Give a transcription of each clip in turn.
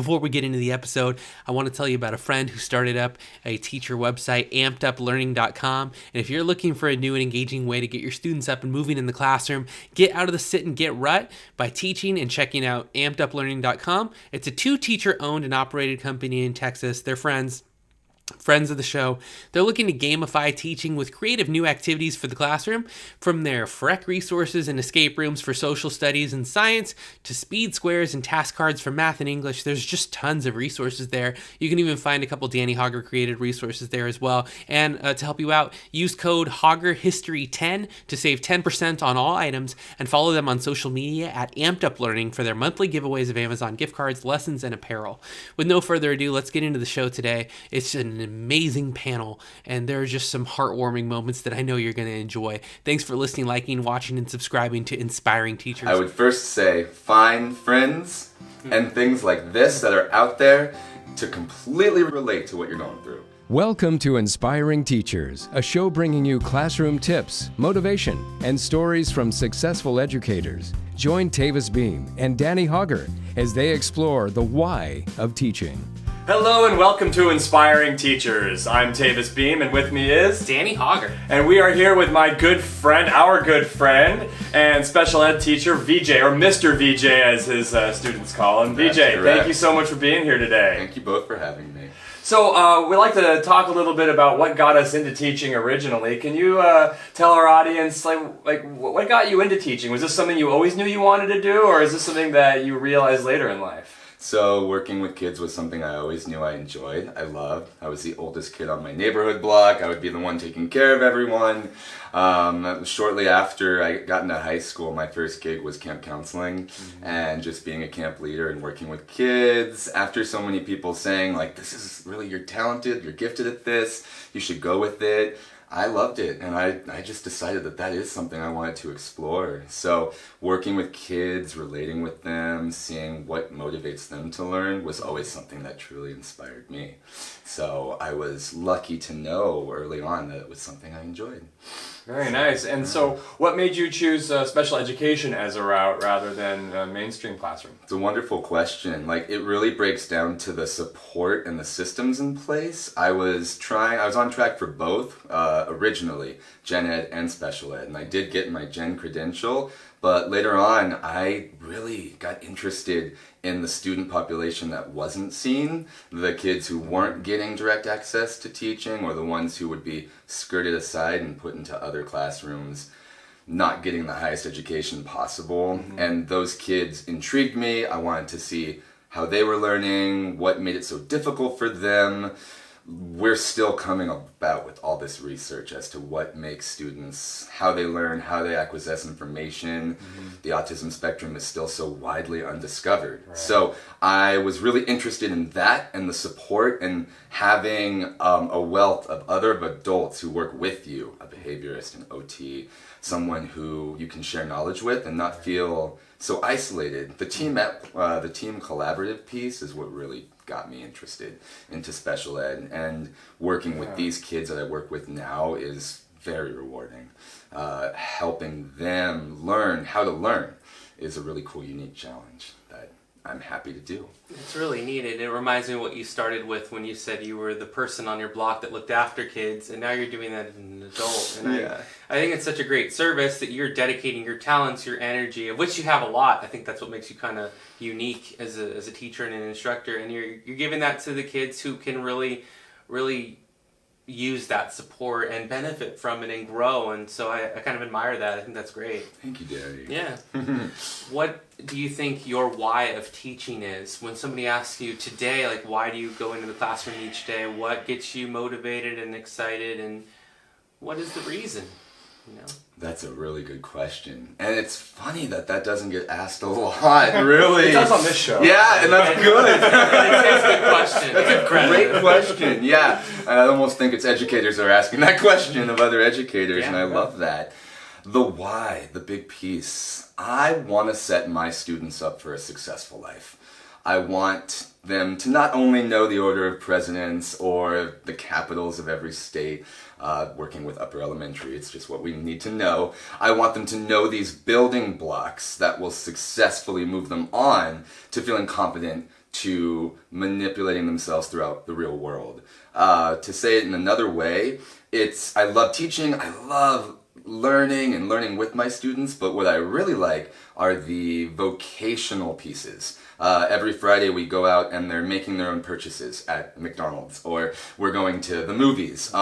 Before we get into the episode, I want to tell you about a friend who started up a teacher website, ampedup.learning.com. And if you're looking for a new and engaging way to get your students up and moving in the classroom, get out of the sit and get rut by teaching and checking out ampedup.learning.com. It's a 2-teacher owned and operated company in Texas. They're friends of the show. They're looking to gamify teaching with creative new activities for the classroom, from their FREC resources and escape rooms for social studies and science to speed squares and task cards for math and English. There's just tons of resources there. You can even find a couple Danny Hogger created resources there as well. And to help you out, use code HoggerHistory10 to save 10% on all items, and follow them on social media at Amped Up Learning for their monthly giveaways of Amazon gift cards, lessons, and apparel. With no further ado, let's get into the show today. It's an amazing panel, and there are just some heartwarming moments that I know you're going to enjoy. Thanks for listening, liking, watching, and subscribing to Inspiring Teachers. I would first say find friends and things like this that are out there to completely relate to what you're going through. Welcome to Inspiring Teachers, a show bringing you classroom tips, motivation, and stories from successful educators. Join Tavis Beam and Danny Hogger as they explore the why of teaching. Hello and welcome to Inspiring Teachers. I'm Tavis Beam, and with me is Danny Hogger. And we are here with my good friend, our good friend, and special ed teacher, VJ, or Mr. VJ as his students call him. That's VJ, correct. Thank you so much for being here today. Thank you both for having me. So we'd like to talk a little bit about what got us into teaching originally. Can you tell our audience like what got you into teaching? Was this something you always knew you wanted to do, or is this something that you realized later in life? So working with kids was something I always knew I enjoyed, I loved. I was the oldest kid on my neighborhood block. I would be the one taking care of everyone. Shortly after I got into high school, my first gig was camp counseling, and just being a camp leader and working with kids. After so many people saying like, this is really, you're talented, you're gifted at this, you should go with it. I loved it, and I just decided that is something I wanted to explore. So working with kids, relating with them, seeing what motivates them to learn was always something that truly inspired me. So I was lucky to know early on that it was something I enjoyed. Very nice. And so what made you choose special education as a route rather than a mainstream classroom? It's a wonderful question. Like, it really breaks down to the support and the systems in place. I was on track for both originally, gen ed and special ed, and I did get my gen credential, but later on I really got interested in the student population that wasn't seen, the kids who weren't getting direct access to teaching, or the ones who would be skirted aside and put into other classrooms, not getting the highest education possible. And those kids intrigued me. I wanted to see how they were learning, what made it so difficult for them. We're still coming about with all this research as to what makes students, how they learn, how they acquire information. The autism spectrum is still so widely undiscovered. Right. So I was really interested in that and the support, and having a wealth of other adults who work with you, a behaviorist, an OT, someone who you can share knowledge with and not feel so isolated. The team collaborative piece is what really got me interested into special ed, and working with these kids that I work with now is very rewarding. Helping them learn how to learn is a really cool, unique challenge that I'm happy to do. It's really neat. It reminds me of what you started with when you said you were the person on your block that looked after kids, and now you're doing that as an adult. And I think it's such a great service that you're dedicating your talents, your energy, of which you have a lot. I think that's what makes you kind of unique as a teacher and an instructor, and you're giving that to the kids who can really use that support and benefit from it and grow. And so I kind of admire that. I think that's great. Thank you, Daddy. Yeah. What do you think your why of teaching is? When somebody asks you today, like, why do you go into the classroom each day? What gets you motivated and excited, and what is the reason? You know? That's a really good question. And it's funny that doesn't get asked a lot, really. It does on this show. Yeah, and that's good. It's a good question. That's a great question, yeah. I almost think it's educators that are asking that question of other educators, and I love that. The why, the big piece. I want to set my students up for a successful life. I want them to not only know the order of presidents or the capitals of every state, working with upper elementary, it's just what we need to know. I want them to know these building blocks that will successfully move them on to feeling confident to manipulating themselves throughout the real world. To say it in another way, I love teaching, I love learning and learning with my students, but what I really like are the vocational pieces. Every Friday we go out and they're making their own purchases at McDonald's, or we're going to the movies.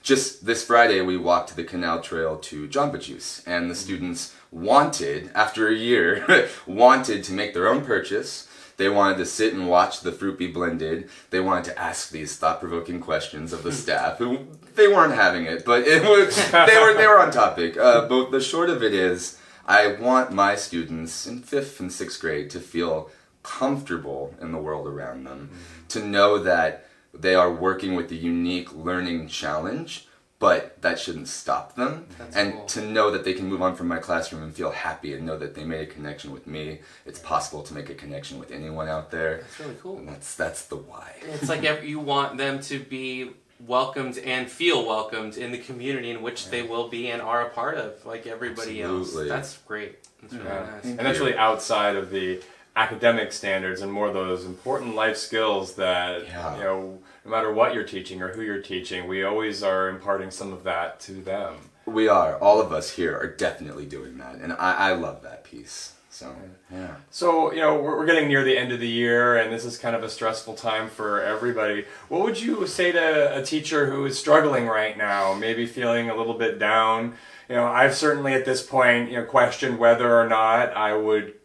Just this Friday we walked the canal trail to Jamba Juice, and the students wanted, after a year, wanted to make their own purchase. They wanted to sit and watch the fruit be blended. They wanted to ask these thought-provoking questions of the staff, who they weren't having it, but they were on topic. But the short of it is, I want my students in 5th and 6th grade to feel comfortable in the world around them, to know that they are working with a unique learning challenge, but that shouldn't stop them. That's and cool. To know that they can move on from my classroom and feel happy and know that they made a connection with me. It's possible to make a connection with anyone out there. That's really cool. And that's the why. It's like you want them to be welcomed and feel welcomed in the community in which they will be and are a part of, like everybody Absolutely. else. That's great. That's really nice. And that's really outside of the academic standards and more those important life skills that, Yeah. no matter what you're teaching or who you're teaching, we always are imparting some of that to them. We are. All of us here are definitely doing that. And I love that piece. So, yeah. So, we're getting near the end of the year, and this is kind of a stressful time for everybody. What would you say to a teacher who is struggling right now, maybe feeling a little bit down? I've certainly at this point, questioned whether or not I would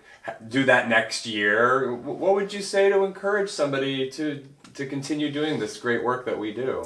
do that next year. What would you say to encourage somebody to continue doing this great work that we do?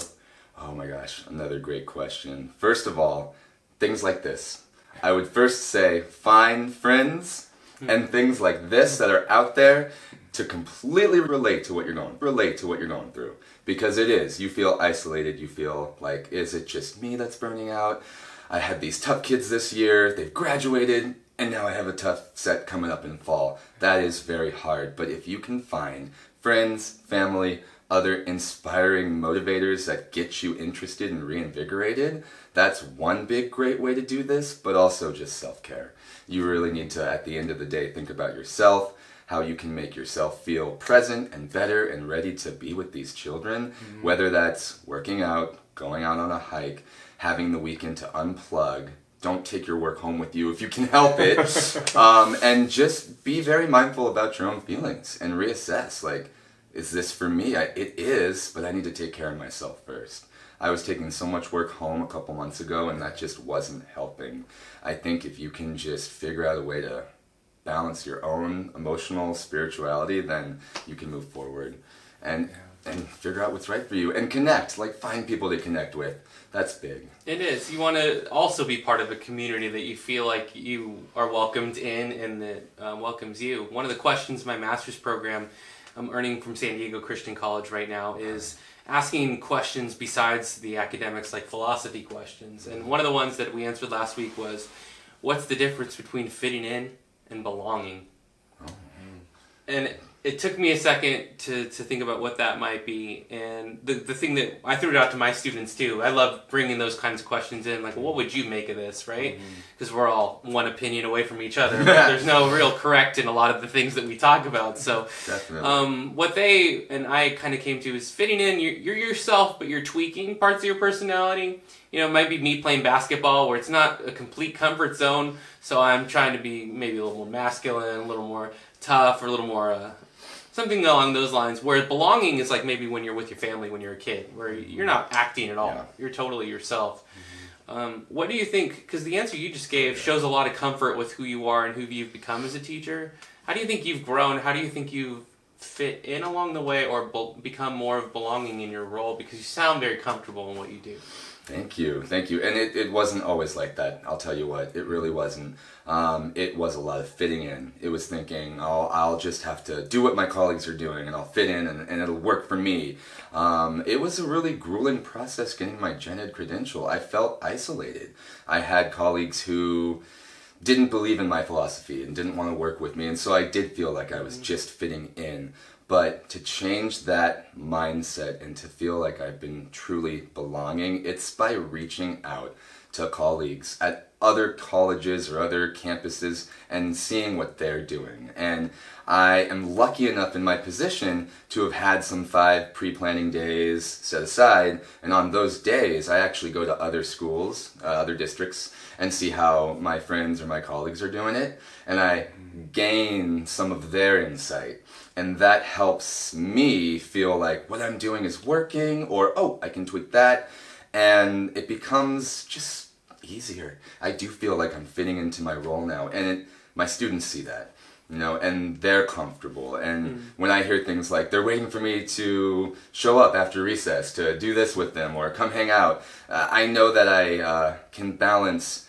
Oh my gosh, another great question. First of all, things like this. I would first say find friends and things like this that are out there to completely relate to what you're going through. Because it is. You feel isolated. You feel like, is it just me that's burning out? I had these tough kids this year. They've graduated. And now I have a tough set coming up in fall. That is very hard. But if you can find friends, family, other inspiring motivators that get you interested and reinvigorated, that's one big great way to do this, but also just self-care. You really need to, at the end of the day, think about yourself, how you can make yourself feel present and better and ready to be with these children, whether that's working out, going out on a hike, having the weekend to unplug. Don't take your work home with you if you can help it. And just be very mindful about your own feelings and reassess, like, is this for me? It is, but I need to take care of myself first. I was taking so much work home a couple months ago, and that just wasn't helping. I think if you can just figure out a way to balance your own emotional spirituality, then you can move forward and figure out what's right for you and connect, like find people to connect with. That's big. It is. You want to also be part of a community that you feel like you are welcomed in and that welcomes you. One of the questions my master's program I'm earning from San Diego Christian College right now is asking questions besides the academics, like philosophy questions. And one of the ones that we answered last week was, what's the difference between fitting in and belonging? And it took me a second to think about what that might be. And the thing that I threw it out to my students too. I love bringing those kinds of questions in, like, well, what would you make of this, right? Because we're all one opinion away from each other. There's no real correct in a lot of the things that we talk about. So what they and I kind of came to is fitting in. You're yourself, but you're tweaking parts of your personality. It might be me playing basketball where it's not a complete comfort zone. So I'm trying to be maybe a little more masculine, a little more tough, or a little more something along those lines. Where belonging is like maybe when you're with your family when you're a kid, where you're not acting at all. Yeah. You're totally yourself. What do you think? Because the answer you just gave shows a lot of comfort with who you are and who you've become as a teacher. How do you think you've grown? How do you think you've fit in along the way or become more of belonging in your role? Because you sound very comfortable in what you do. Thank you. And it wasn't always like that, I'll tell you what. It really wasn't. It was a lot of fitting in. It was thinking, I'll just have to do what my colleagues are doing and I'll fit in and it'll work for me. It was a really grueling process getting my gen ed credential. I felt isolated. I had colleagues who didn't believe in my philosophy and didn't want to work with me, and so I did feel like I was just fitting in. But to change that mindset and to feel like I've been truly belonging, it's by reaching out to colleagues at other colleges or other campuses and seeing what they're doing. And I am lucky enough in my position to have had some 5 pre-planning days set aside, and on those days I actually go to other schools, other districts, and see how my friends or my colleagues are doing it, and I gain some of their insight. And that helps me feel like what I'm doing is working, or, oh, I can tweak that. And it becomes just easier. I do feel like I'm fitting into my role now. And my students see that, and they're comfortable. And when I hear things like, they're waiting for me to show up after recess to do this with them or come hang out, I know that I can balance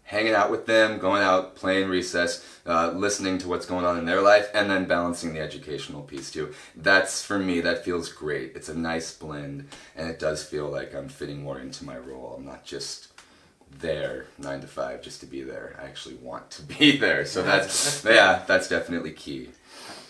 hanging out with them, going out, playing recess, listening to what's going on in their life, and then balancing the educational piece too. That's, for me, that feels great. It's a nice blend, and it does feel like I'm fitting more into my role. I'm not just there 9 to 5 just to be there. I actually want to be there. So that's definitely key.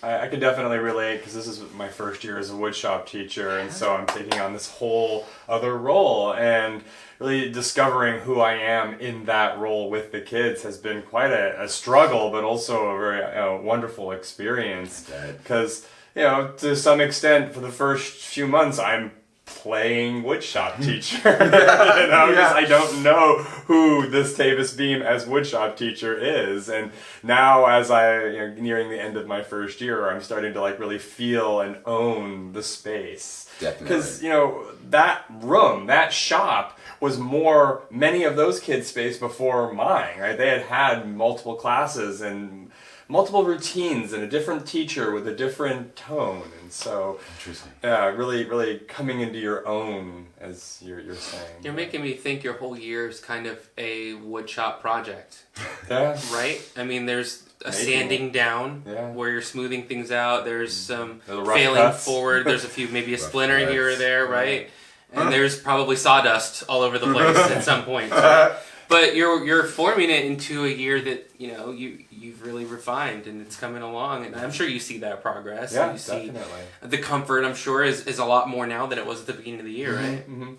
I can definitely relate, because this is my first year as a woodshop teacher, and so I'm taking on this whole other role, and really discovering who I am in that role with the kids has been quite a struggle, but also a very wonderful experience. Because, to some extent, for the first few months, I'm playing woodshop teacher, because I don't know who this Tavis Beam as woodshop teacher is. And now, as I nearing the end of my first year, I'm starting to really feel and own the space. Because that room, that shop, was many of those kids' space before mine. Right? They had multiple classes and multiple routines and a different teacher with a different tone, and so really, really coming into your own, as you're saying. You're making me think your whole year is kind of a woodshop project. Yeah. Right? I mean, there's a sanding down where you're smoothing things out. There's some failing forward. There's maybe a splinter here or there, right? And there's probably sawdust all over the place at some point. Right? But you're forming it into a year that you've really refined, and it's coming along, and I'm sure you see that progress. Yeah, you see definitely. The comfort, I'm sure, is a lot more now than it was at the beginning of the year, right? Mm-hmm.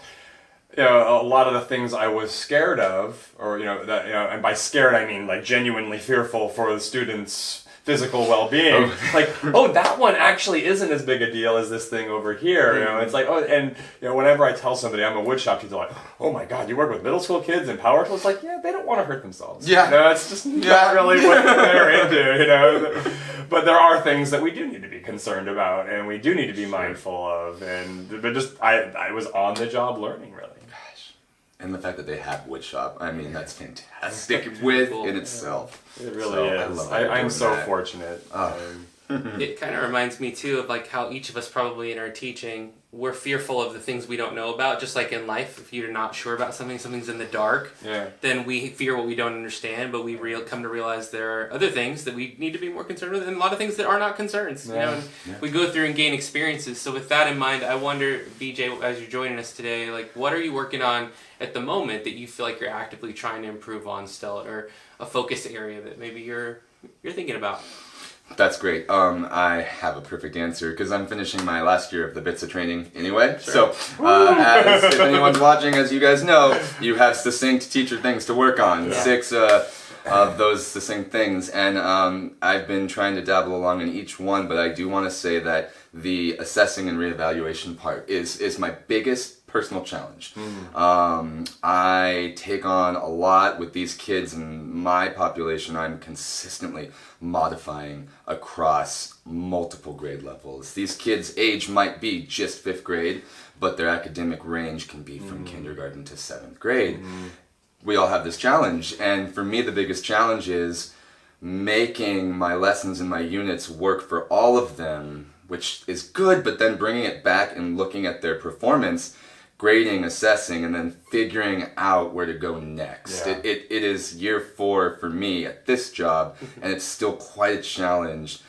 A lot of the things I was scared of, or and by scared I mean genuinely fearful for the students' physical well-being. That one actually isn't as big a deal as this thing over here. It's whenever I tell somebody I'm a woodshop teacher, they're like, oh my God, you work with middle school kids and power tools? They don't want to hurt themselves. Yeah. It's just not really what they're into, But there are things that we do need to be concerned about, and we do need to be mindful of, I was on the job learning, really. And the fact that they have woodshop, that's fantastic in itself. It really is. I'm so fortunate. It kind of reminds me too of how each of us probably in our teaching, we're fearful of the things we don't know about. Just like in life, if you're not sure about something's in the dark, then we fear what we don't understand, but we come to realize there are other things that we need to be more concerned with, and a lot of things that are not concerns. We go through and gain experiences. So with that in mind, I wonder, BJ, as you're joining us today, what are you working on at the moment that you feel like you're actively trying to improve on still, or a focus area that maybe you're thinking about? That's great. I have a perfect answer because I'm finishing my last year of the BITSA training anyway. Sure. So, if anyone's watching, as you guys know, you have succinct teacher things to work on. 6 of those succinct things, and I've been trying to dabble along in each one. But I do want to say that the assessing and reevaluation part is my biggest personal challenge. I take on a lot with these kids, and my population I'm consistently modifying across multiple grade levels. These kids' age might be just 5th grade, but their academic range can be from kindergarten to 7th grade. We all have this challenge, and for me the biggest challenge is making my lessons and my units work for all of them, which is good, but then bringing it back and looking at their performance, grading, assessing, and then figuring out where to go next. It is year 4 for me at this job, and it's still quite a challenge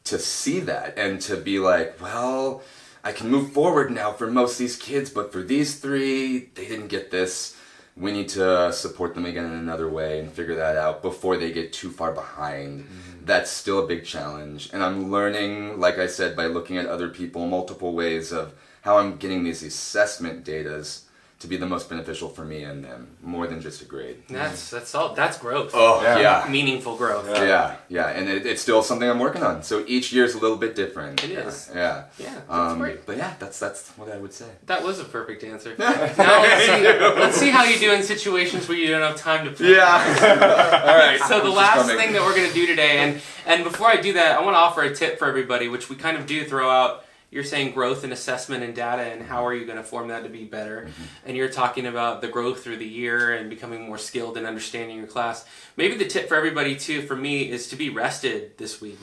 to see that and to be like, well, I can move forward now for most of these kids, but for these 3, they didn't get this. we need to support them again in another way and figure that out before they get too far behind. That's still a big challenge. And I'm learning, like I said, by looking at other people, multiple ways of how I'm getting these assessment datas to be the most beneficial for me and them, more than just a grade. That's growth. Oh, yeah. Meaningful growth. Yeah. And it's still something I'm working on. So each year is a little bit different. It is. Yeah. Yeah, that's great. But yeah, that's what I would say. That was a perfect answer. Now let's see how you do in situations where you don't have time to play. Yeah. All right. So the last thing that we're going to do today, and before I do that, I want to offer a tip for everybody, which we kind of do throw out. You're saying growth and assessment and data, and how are you going to form that to be better? And you're talking about the growth through the year and becoming more skilled in understanding your class. Maybe the tip for everybody too, for me, is to be rested this week,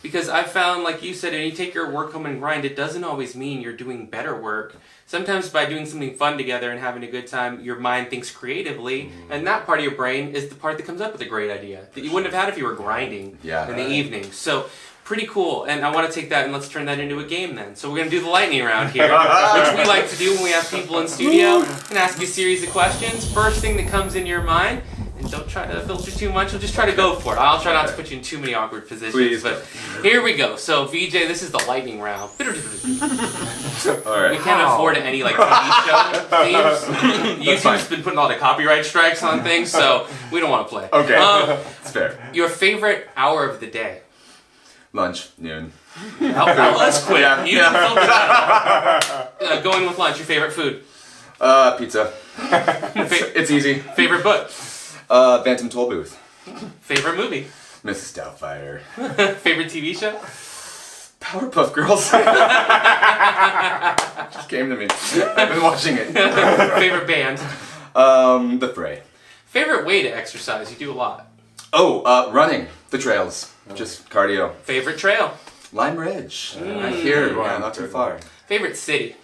because I've found, like you said, when you take your work home and grind, it doesn't always mean you're doing better work. Sometimes by doing something fun together and having a good time, your mind thinks creatively, and that part of your brain is the part that comes up with a great idea that you wouldn't have had if you were grinding in the evening. So pretty cool, and I want to take that and let's turn that into a game then. So we're going to do the lightning round here, which we like to do when we have people in studio, and ask you a series of questions. First thing that comes in your mind, and don't try to filter too much, just try to go for it. I'll try not to put you in too many awkward positions, Please. But here we go. So VJ, this is the lightning round. All right. We can't afford any TV show themes. YouTube's been putting all the copyright strikes on things, so we don't want to play. Okay. It's fair. Your favorite hour of the day? Lunch, noon. That's quick. Yeah. You didn't filter that out. Going with lunch, your favorite food? Pizza. It's easy. Favorite book? Bantam Toll Booth. Favorite movie? Mrs. Doubtfire. Favorite TV show? Powerpuff Girls. Just came to me. I've been watching it. Favorite band? The Fray. Favorite way to exercise? You do a lot. Running. The trails. Just cardio. Favorite trail? Lime Ridge. Right here. Yeah, not too far. Favorite city?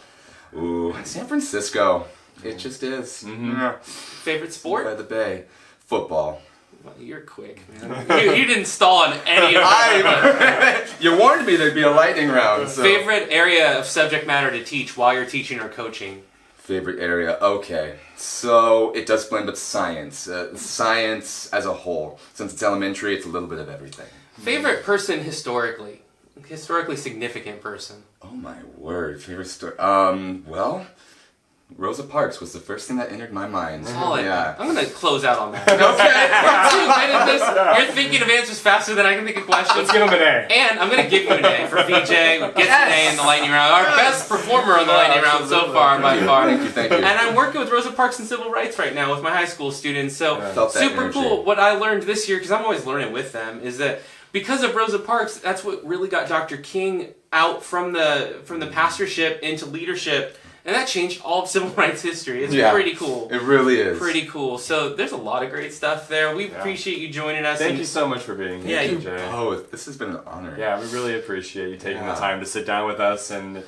Ooh, San Francisco. It just is. Yeah. Favorite sport? By the bay. Football. Well, you're quick, man. You didn't stall on any of them. You warned me there'd be a lightning round. So. Favorite area of subject matter to teach while you're teaching or coaching? Favorite area? Okay. So it does blend with science. Science as a whole. Since it's elementary, it's a little bit of everything. Favorite person historically? Historically significant person. Oh my word. Favorite story? Well, Rosa Parks was the first thing that entered my mind. Solid. Yeah. I'm going to close out on that. Okay. You're thinking of answers faster than I can think of questions. Let's give him an A. And I'm going to give you an A for VJ. Gets an A in the lightning round. Our best performer on the lightning round so far, by far. Thank you. And I'm working with Rosa Parks and Civil Rights right now with my high school students. So super cool. What I learned this year, because I'm always learning with them, is that because of Rosa Parks, that's what really got Dr. King out from the pastorship into leadership. And that changed all of civil rights history. It's pretty cool. It really is. Pretty cool. So there's a lot of great stuff there. We appreciate you joining us. Thank you so much for being here, TJ. Oh, this has been an honor. Yeah, we really appreciate you taking the time to sit down with us and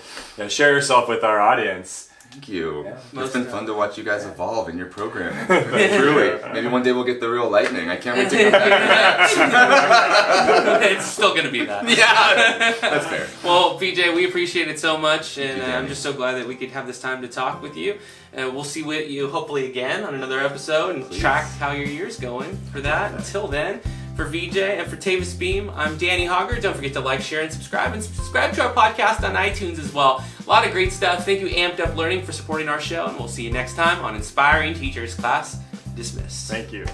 share yourself with our audience. Thank you. Yeah. It's been fun to watch you guys evolve in your program. Truly. Maybe one day we'll get the real lightning. I can't wait to come back to that. It's still going to be that. Yeah, that's fair. Well, PJ, we appreciate it so much, and I'm just so glad that we could have this time to talk with you. We'll see you hopefully again on another episode and track how your year's going for that. Until then, for VJ and for Tavis Beam, I'm Danny Hogger. Don't forget to like, share, and subscribe to our podcast on iTunes as well. A lot of great stuff. Thank you, Amped Up Learning, for supporting our show, and we'll see you next time on Inspiring Teachers. Class dismissed. Thank you.